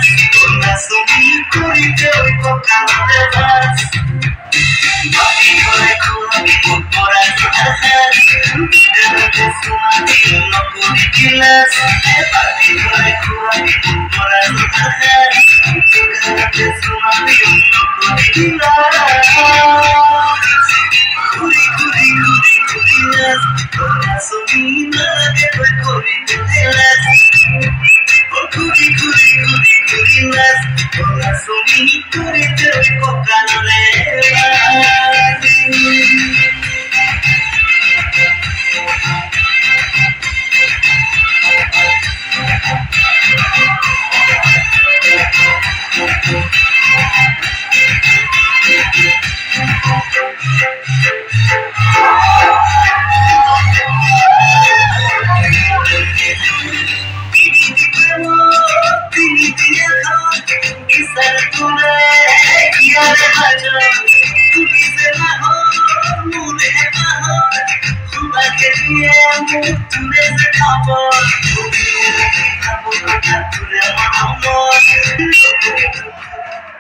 Corazón y corito y tocando de más. Papi, no recuerdo mi corazón atrás. Quédate sumando no pudilas. Papi, no recuerdo mi corazón atrás. Quédate sumando no pudilas. Corazón y nada que recorrido de las. Corazón y corito y coca.